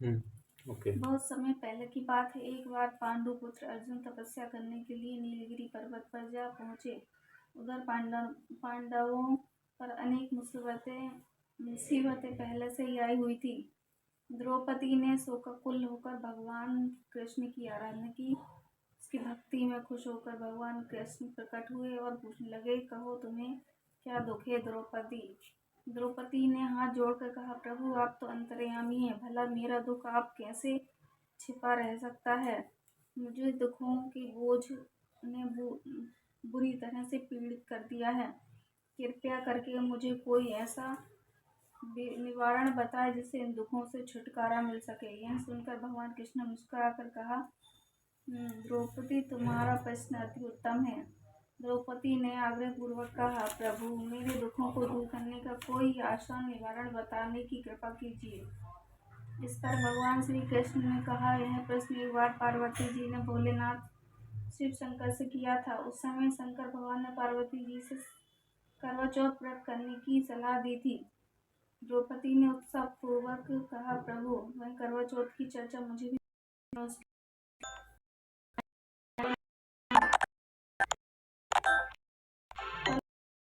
Okay. बहुत समय पहले की बात है। एक बार पांडु पुत्र अर्जुन तपस्या करने के लिए नीलगिरी पर्वत पर जा पहुंचे। उधर पांडवों पर अनेक मुसीबतें पहले से ही आई हुई थी। द्रौपदी ने शोकाकुल होकर भगवान कृष्ण की आराधना की। उसकी भक्ति में खुश होकर भगवान कृष्ण प्रकट हुए और पूछने लगे, कहो तुम्हें क्या दुख है द्रौपदी। द्रौपदी ने हाथ जोड़कर कहा, प्रभु आप तो अंतर्यामी हैं, भला मेरा दुख आप कैसे छिपा रह सकता है। मुझे दुखों के बोझ ने बुरी तरह से पीड़ित कर दिया है। कृपया करके मुझे कोई ऐसा निवारण बताए जिससे इन दुखों से छुटकारा मिल सके। यह सुनकर भगवान कृष्ण ने मुस्कुराकर कहा, द्रौपदी तुम्हारा प्रश्न अति उत्तम है। द्रौपदी ने आग्रह पूर्वक कहा, प्रभु मेरे दुखों को दूर करने का कोई आसान निवारण बताने की कृपा कीजिए। इस पर भगवान श्री कृष्ण ने कहा, यह प्रश्न एक बार पार्वती जी ने भोलेनाथ शिव शंकर से किया था। उस समय शंकर भगवान ने पार्वती जी से करवा चौथ व्रत करने की सलाह दी थी। द्रौपदी ने उत्साह पूर्वक कहा, प्रभु वह करवा चौथ की चर्चा मुझे भी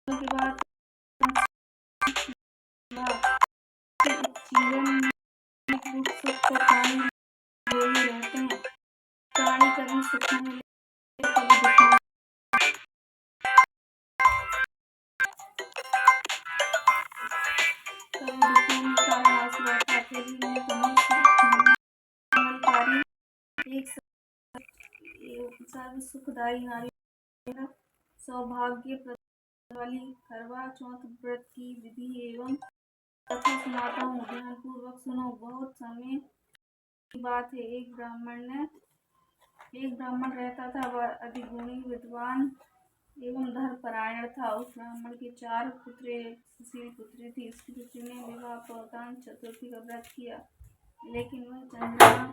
की बात जीवन में दुख सुख तो प्राणी ले ही रहते हैं। प्राणी कभी सुख में मिले कभी दुख में। कभी दुख में का नाश रहता, फिर भी मैं तुम्हें मंगलकारी एक सर्व सुखदायी नारी मेरा सौभाग्य प्रदान वाली करवा चौथ व्रत की विधि एवं कथा सुनाता हूँ। ध्यान पूर्वक सुनो। बहुत समय की बात है। एक ब्राह्मण रहता था। वह अति गुणी विद्वान एवं धर्मपरायण था। उस ब्राह्मण के 4 पुत्र एक सुशील पुत्री थी। उसकी पुत्री ने विवाह पूर्वक चतुर्थी का व्रत किया, लेकिन वह चंद्रमा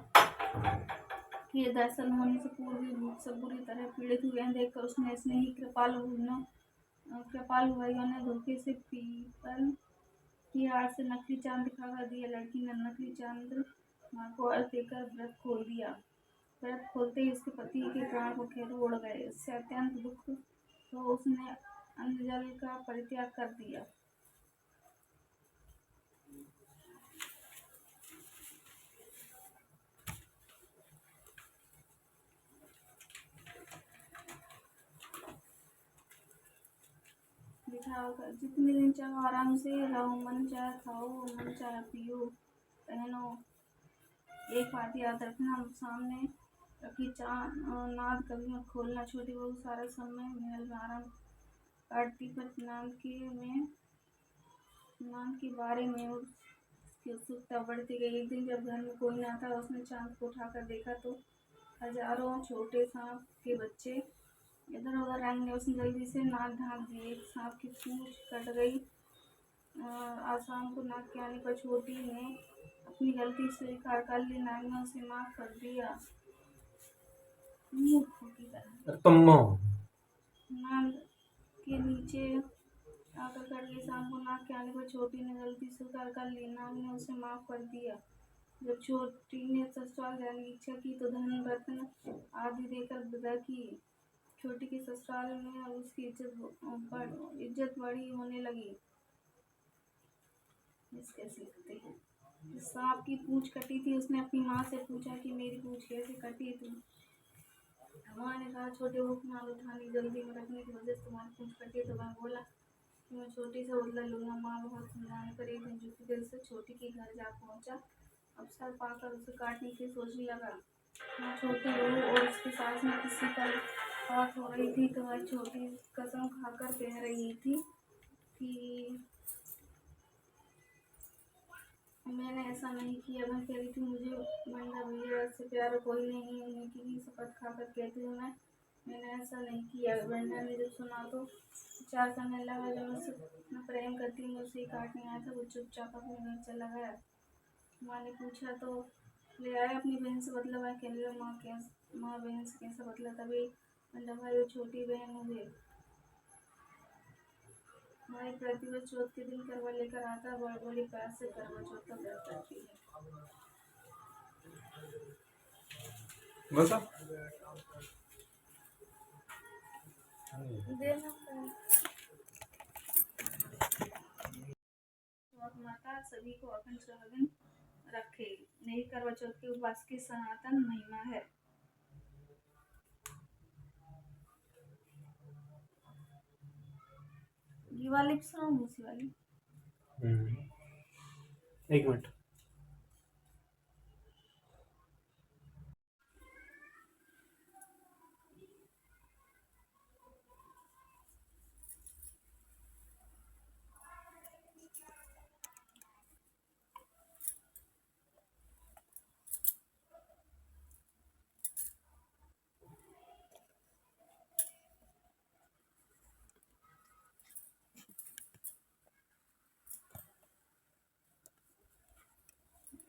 के दर्शन होने से पूर्व ही भूख से बुरी तरह पीड़ित हुए। देखकर उसने स्नेही कृपालु भाइयों ने धोखे से पीपल की आड़ से नकली चांद दिखाकर दिया। लड़की ने नकली चंद्रमा को अर्घ देकर व्रत खोल दिया। व्रत खोलते ही उसके पति के प्राण को खेर उड़ गए। इससे अत्यंत दुख तो उसने अन्न जल का परित्याग कर दिया। लिखा होगा, जितने दिन चाहो आराम से रहो, मन चाहे खाओ, मन चाहे पियो, पहनो। एक बात याद रखना, सामने रखी नाद कभी मत खोलना। छोटी बहू सारा समय महल में आराम काटती, पर नाम के बारे में उसकी उत्सुकता बढ़ती गई। एक दिन जब घर में कोई ना था, उसने चांद को उठाकर देखा तो हजारों छोटे सांप के बच्चे इधर उधर रहेंगे। उसने जल्दी से नाक ढांक दी। एक सांप की पूंछ कट गई। आसाम को नाक के आने पर छोटी ने अपनी गलती स्वीकार कर ली। नाग ने उसे माफ कर दिया। मूर्खों की तरह नाक के नीचे आकर कर लिए। शाम को नाक के आने पर छोटी ने गलती स्वीकार कर ली। नाग ने उसे माफ कर दिया। जब छोटी ने ससुराल जाने की इच्छा की तो धन रत्न आदि देकर विदा की। छोटी के ससुराल में अब उसकी इज्जत बड़ी होने लगी। कैसे लिखते हैं। सांप की पूंछ कटी थी। उसने अपनी माँ से पूछा कि मेरी पूंछ कैसे कटी थी। माँ ने कहा, छोटे भूख माल उठाने जल्दी में रखने की वजह से तुम्हारी पूंछ कटी। तो वह बोला कि मैं छोटी से बदला लूंगा। माँ बहुत समझाने पर एक दिन झुकी दिल से छोटी के घर जा पहुंचा। अवसर पाकर उसे काटने की सोचने लगा। वहाँ छोटी बहू और उसके सास में किसी पर बात हो रही थी, तो वह छोटी कसम खाकर कह रही थी कि मैंने ऐसा नहीं किया। वह कह रही थी, मुझे बंडा भैया से प्यार कोई नहीं। उन्हीं की शपथ खाकर कहती हूँ मैंने ऐसा नहीं किया। बंडा ने जब सुना तो विचार करने लगा, जब उससे मैं प्रेम करती हूँ, उसे काटने आया था। वो चुपचाप अपने घर चला गया। माँ ने पूछा तो ले आया अपनी बहन से बदला। वह कह रही, माँ बहन से कैसा बदला। तभी बंडा भाई वो छोटी बहन हुए भाई प्रतिवर्ष चौथ के दिन करवा लेकर आता। बड़ी बड़ी प्यार से करवा चौथ का व्रत करती है। बस माता सभी को अखंड सुहागिन रखे। यही करवा चौथ के उपवास की सनातन महिमा है। ये वाली भी सुनाऊं, दूसरी वाली? एक मिनट।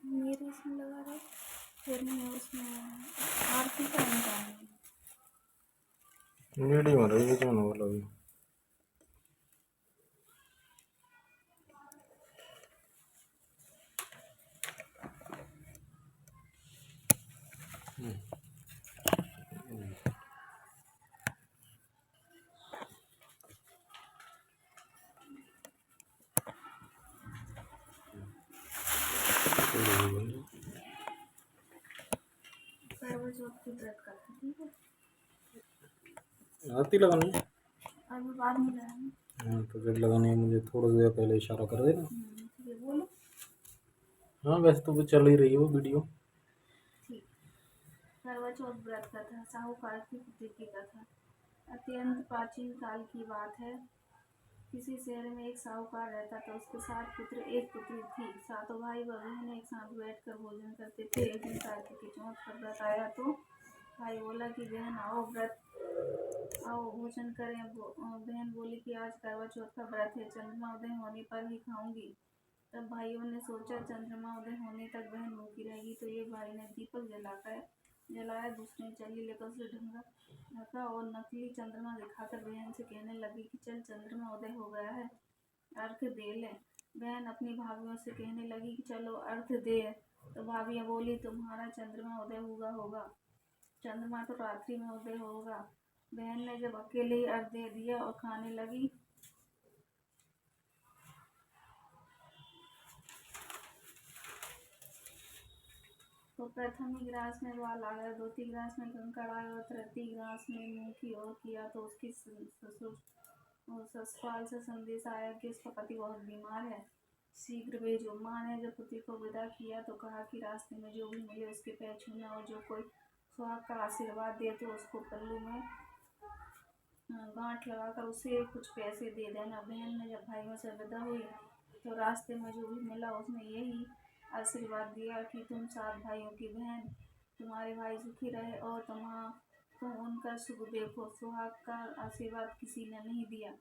मेरे इसमें लगा रहे, फिर मैं उसमें आरती का निकालूंगी। वीडियो में रही तो ना बोला भी। करवा चौथ की व्रत करते, ठीक है? आरती लगानी है? अभी बाद में लगाएंगे। हाँ तो जब लगानी है मुझे थोड़ा देर पहले इशारा कर देना। ठीक है, बोलो। हाँ वैसे तो वो चल ही रही है वो वीडियो। ठीक। करवा चौथ व्रत कथा, साहूकार की पुत्री की कथा। अत्यंत प्राचीन काल की बात है। किसी शहर में एक साहूकार रहता था। उसके 7 पुत्र, एक पुत्री थी। सातों भाई व बहन एक साथ बैठकर भोजन करते थे। एक दिन कार्तिक की चौथ का व्रत आया तो भाई बोला कि बहन आओ भोजन करें। बहन बोली कि आज करवा चौथ का व्रत है, चंद्रमा उदय होने पर ही खाऊंगी। तब भाइयों ने सोचा चंद्रमा उदय होने तक बहन भूखी रहेगी, तो एक भाई ने दीपक जलाया, दूसरे ने चल्ली लेकर उसे ढका और नकली चंद्रमा दिखाकर बहन से कहने लगी कि चल चंद्रमा उदय हो गया है, अर्घ दे ले। बहन अपनी भाभीयों से कहने लगी कि चलो अर्घ दे। तो भाभियाँ बोली तुम्हारा चंद्रमा उदय होगा, चंद्रमा तो रात्रि में उदय होगा। बहन ने जब अकेले ही अर्घ दे दिया और खाने लगी तो प्रथम ही ग्रास में बाल आ गया, द्वितीय ग्रास में कंकड़ आया और तृतीय ग्रास में मुंह की ओर किया तो उसकी ससुराल से संदेश आया कि उसका पति बहुत बीमार है, शीघ्र भेजो। माँ ने जब पुत्री को विदा किया तो कहा कि रास्ते में जो भी मिले उसके पैर छूना और जो कोई सुहाग का आशीर्वाद दे तो उसको पल्लू में गांठ लगाकर उसे कुछ पैसे दे देना। बहन ने जब भाइयों से विदा हुई तो रास्ते में जो भी मिला उसने यही आशीर्वाद दिया कि तुम 7 भाइयों की बहन, तुम्हारे भाई सुखी रहे और तुम उनका सुख देखो। सुहाग का आशीर्वाद किसी ने नहीं दिया।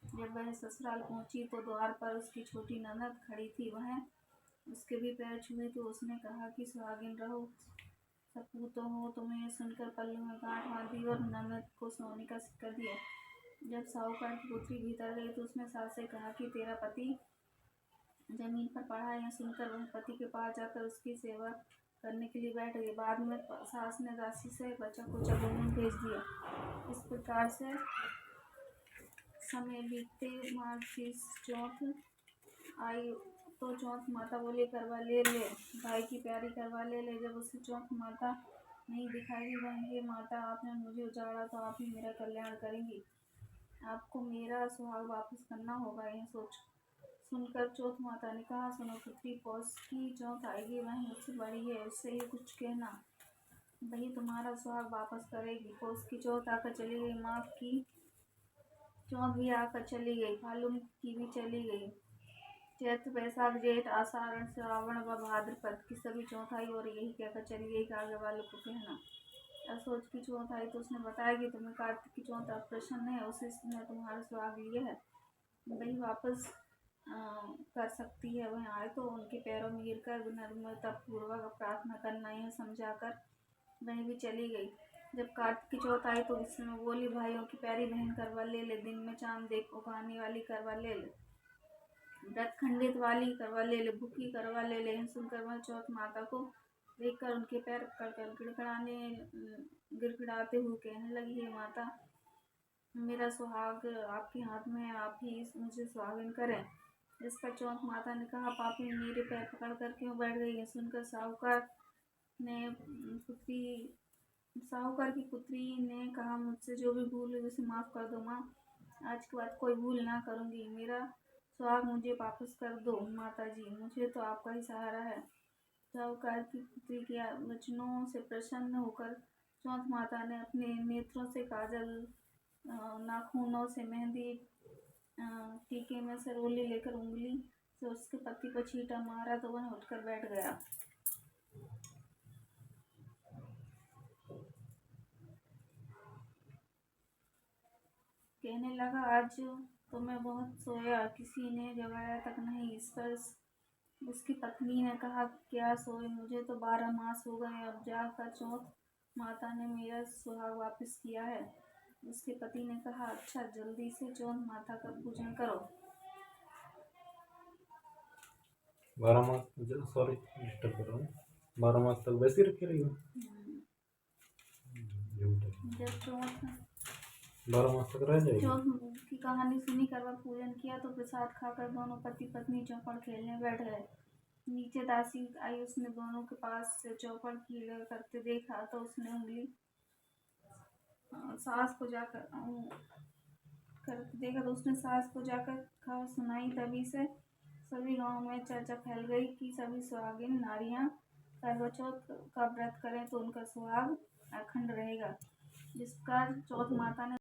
जब वह ससुराल पहुंची तो द्वार पर उसकी छोटी ननद खड़ी थी। वह उसके भी पैर छुए तो उसने कहा कि सुहागिन रहो, सपूतों हो। तुम्हें सुनकर पल्लू में गांठ बांधी और ननद को सोने का सिक्का दिया। जब साहूकार की पुत्री भीतर गई तो उसने सास से कहा कि तेरा पति जमीन पर पड़ा है। यह सुनकर वह पति के पास जाकर उसकी सेवा करने के लिए बैठ गई। बाद में सास ने दासी से बचा कुचा भोजन भेज दिया। इस प्रकार से समय बीतते माघ की चौथ आई तो चौथ माता बोली करवा ले भाई की प्यारी करवा ले। जब उसे चौथ माता नहीं दिखाई दी, वह हे माता आपने मुझे उजाड़ा तो आप ही मेरा कल्याण करेंगी, आपको मेरा सुहाग वापस करना होगा। यह सुनकर चौथ माता ने कहा सुनो पुत्री, पौष की चौथ आएगी, वह मुझसे बड़ी है, उससे ही कुछ कहना, वही तुम्हारा सुहाग वापस करेगी। पौष की चौथ आकर चली गई, माघ की चौथ भी आकर चली गई, फाल्गुन की भी चली गई, चैत्र वैशाख जेठ आषाढ़ श्रावण व भाद्रपद की सभी चौथ आई और यही कहकर चली गई कि आगे वालों को कहना। असोच की चौथ आई तो उसने बताया कि तुम्हें कार्तिक की चौथ अप्रसन्न है, उसी ने तुम्हारा सुहाग लिया है, वही वापस कर सकती है। वह आए तो उनके पैरों में गिरकर विनम्रता पूर्वक प्रार्थना करना, यह समझाकर वह भी चली गई। जब कार्तिक की चौथ आई तो उस समय बोली भाइयों की प्यारी बहन करवा ले, दिन में चांद देख उगाने वाली करवा ले, व्रत खंडित वाली करवा ले, भूखी करवा ले। यह सुनकर वह चौथ माता को देखकर उनके पैर पकड़कर गिड़गिड़ाते हुए कहने लगी, हे माता, मेरा सुहाग आपके हाथ में है, आप ही मुझे सुहागिन करें। इस पर चौंक माता ने कहा, पापी मेरे पैर पकड़कर क्यों बैठ गई है? सुनकर साहूकार की पुत्री ने कहा, मुझसे जो भी भूल हुई उसे माफ़ कर दो माँ, आज के बाद कोई भूल ना करूँगी। मेरा सुहाग मुझे वापस कर दो माता जी, मुझे तो आपका ही सहारा है। साहूकार की पुत्री के वचनों से प्रसन्न होकर चौंक माता ने अपने नेत्रों से काजल, नाखूनों से मेहंदी, टीके में से रोली लेकर उंगली से उसके पति पर छींटा मारा तो वह उठकर बैठ गया। कहने लगा, आज तो मैं बहुत सोया, किसी ने जगाया तक नहीं। इस पर उसकी पत्नी ने कहा, क्या सोए, मुझे तो 12 मास हो गए, अब जाकर चौथ माता ने मेरा सुहाग वापस किया है। उसके पति ने कहा, अच्छा, जल्दी से चौथ माता का पूजन करो। 12 मास, सॉरी डिस्टर्ब कर रहा हूँ, 12 मास तक वैसे ही रखी रही हो? जब चौथ 12 मास तक रह जाएगी। चौथ की कहानी सुनी कर वह पूजन किया तो प्रसाद खाकर दोनों पति पत्नी चौपड़ खेलने बैठ गए। नीचे दासी आई, उसने दोनों के पास से चौपड़ खेल करते देखा तो उसने उंगली सास को जाकर करते देखा तो उसने सास को जाकर खबर सुनाई। तभी से सभी गांव में चर्चा फैल गई कि सभी सुहागिन नारियां करवा चौथ का व्रत करें तो उनका सुहाग अखंड रहेगा। जिस प्रकार चौथ माता ने